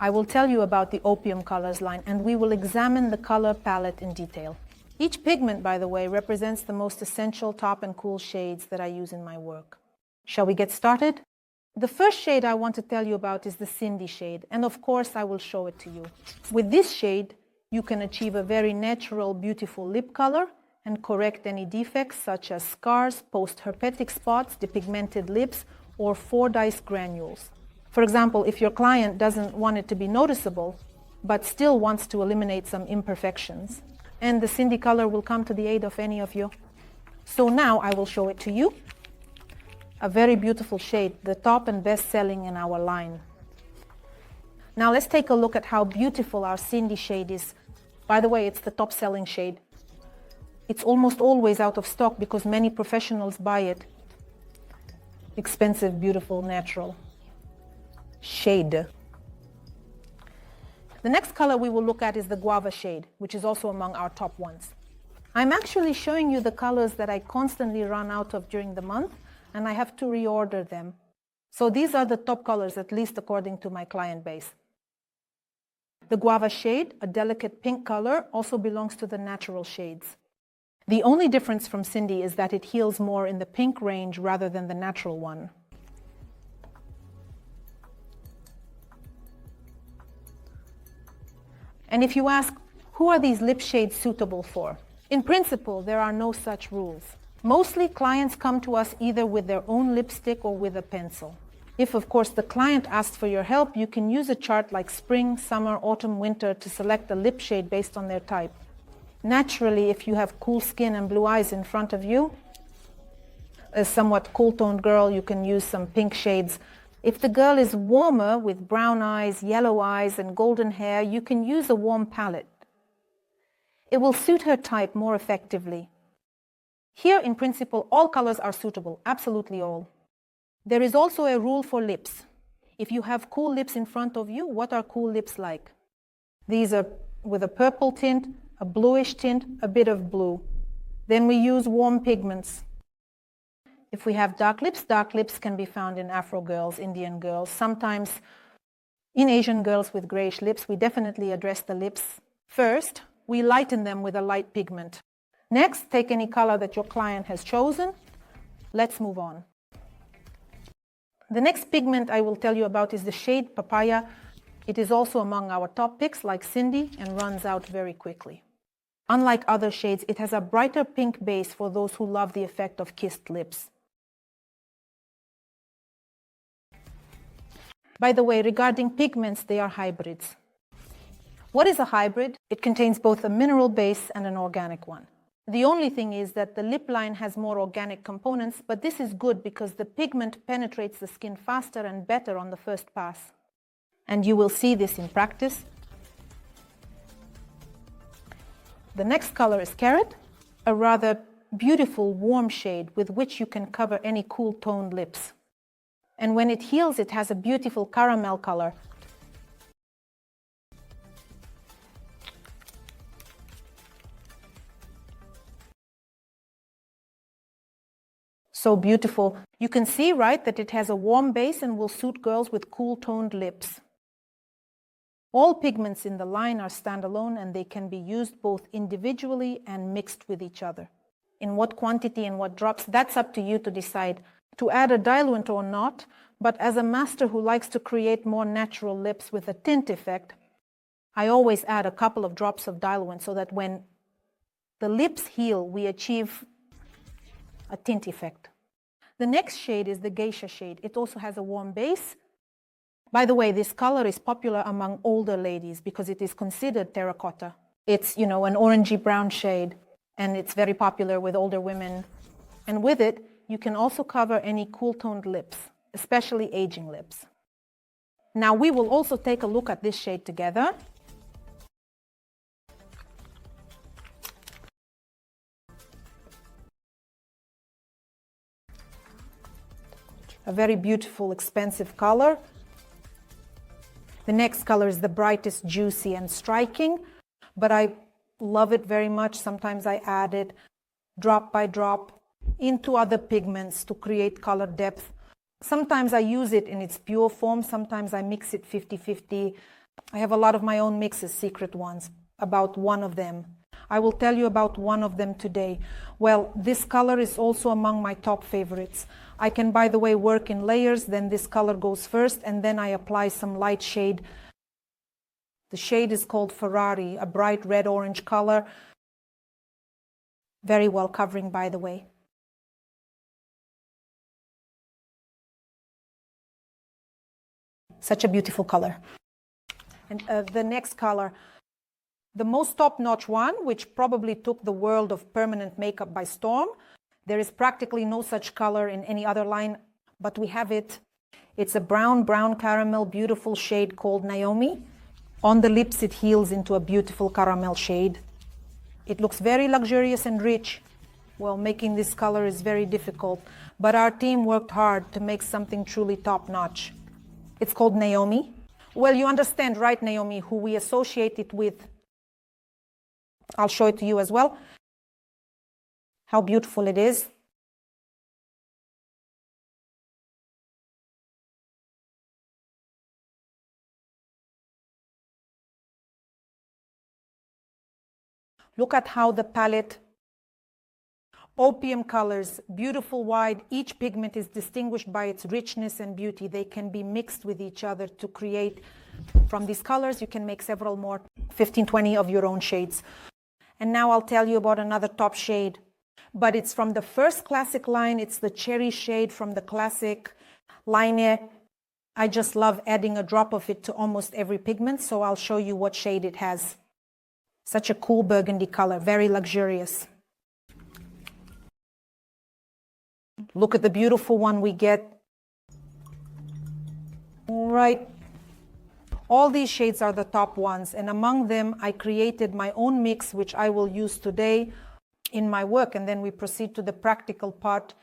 I will tell you about the Opium Colors line, and we will examine the color palette in detail. Each pigment, by the way, represents the most essential top and cool shades that I use in my work. Shall we get started? The first shade I want to tell you about is the Cindy shade, and of course I will show it to you. With this shade, you can achieve a very natural, beautiful lip color and correct any defects such as scars, post-herpetic spots, depigmented lips, or Fordyce granules. For example, if your client doesn't want it to be noticeable, but still wants to eliminate some imperfections, and the Cindy color will come to the aid of any of you. So now I will show it to you. A very beautiful shade, the top and best selling in our line. Now let's take a look at how beautiful our Cindy shade is. By the way, it's the top selling shade. It's almost always out of stock because many professionals buy it. Expensive, beautiful, natural shade. The next color we will look at is the guava shade, which is also among our top ones. I'm actually showing you the colors that I constantly run out of during the month, and I have to reorder them. So these are the top colors, at least according to my client base. The guava shade, a delicate pink color, also belongs to the natural shades. The only difference from Cindy is that it heals more in the pink range rather than the natural one. And if you ask, who are these lip shades suitable for? In principle, there are no such rules. Mostly clients come to us either with their own lipstick or with a pencil. If, of course, the client asks for your help, you can use a chart like spring, summer, autumn, winter to select a lip shade based on their type. Naturally, if you have cool skin and blue eyes in front of you, a somewhat cool-toned girl, you can use some pink shades. If the girl is warmer with brown eyes, yellow eyes, and golden hair, you can use a warm palette. It will suit her type more effectively. Here, in principle, all colors are suitable, absolutely all. There is also a rule for lips. If you have cool lips in front of you, what are cool lips like? These are with a purple tint, a bluish tint, a bit of blue. Then we use warm pigments. If we have dark lips can be found in Afro girls, Indian girls, sometimes in Asian girls with grayish lips. We definitely address the lips. First, we lighten them with a light pigment. Next, take any color that your client has chosen. Let's move on. The next pigment I will tell you about is the shade Papaya. It is also among our top picks like Cindy and runs out very quickly. Unlike other shades, it has a brighter pink base for those who love the effect of kissed lips. By the way, regarding pigments, they are hybrids. What is a hybrid? It contains both a mineral base and an organic one. The only thing is that the lip line has more organic components, but this is good because the pigment penetrates the skin faster and better on the first pass. And you will see this in practice. The next color is Carrot, a rather beautiful warm shade with which you can cover any cool-toned lips. And when it heals, it has a beautiful caramel color. So beautiful. You can see, right, that it has a warm base and will suit girls with cool-toned lips. All pigments in the line are standalone and they can be used both individually and mixed with each other. In what quantity and what drops, that's up to you to decide to add a diluent or not, but as a master who likes to create more natural lips with a tint effect, I always add a couple of drops of diluent so that when the lips heal, we achieve a tint effect. The next shade is the Geisha shade. It also has a warm base. By the way, this color is popular among older ladies because it is considered terracotta. It's, an orangey brown shade, and it's very popular with older women. And with it, you can also cover any cool-toned lips, especially aging lips. Now we will also take a look at this shade together. A very beautiful, expensive color. The next color is the brightest, juicy and striking, but I love it very much. Sometimes I add it drop by drop into other pigments to create color depth. Sometimes I use it in its pure form, sometimes I mix it 50-50 I have a lot of my own mixes, secret ones, about one of them. I will tell you about one of them today. Well, this color is also among my top favorites. I can, by the way, work in layers, then this color goes first, and then I apply some light shade. The shade is called Ferrari, a bright red-orange color. Very well covering, by the way. Such a beautiful color. And the next color, the most top-notch one, which probably took the world of permanent makeup by storm. There is practically no such color in any other line, but we have it. It's a brown caramel, beautiful shade called Naomi. On the lips, it heals into a beautiful caramel shade. It looks very luxurious and rich. Well, making this color is very difficult, but our team worked hard to make something truly top-notch. It's called Naomi. Well, you understand, right, Naomi, who we associate it with. I'll show it to you as well. How beautiful it is. Look at how the palette, Opium Colors, beautiful wide. Each pigment is distinguished by its richness and beauty. They can be mixed with each other to create, from these colors, you can make several more, 15, 20 of your own shades. And now I'll tell you about another top shade. But it's from the first classic line. It's the cherry shade from the classic line. I just love adding a drop of it to almost every pigment, so I'll show you what shade it has. Such a cool burgundy color, very luxurious. Look at the beautiful one we get. Right. All these shades are the top ones, and among them I created my own mix, which I will use today in my work, and then we proceed to the practical part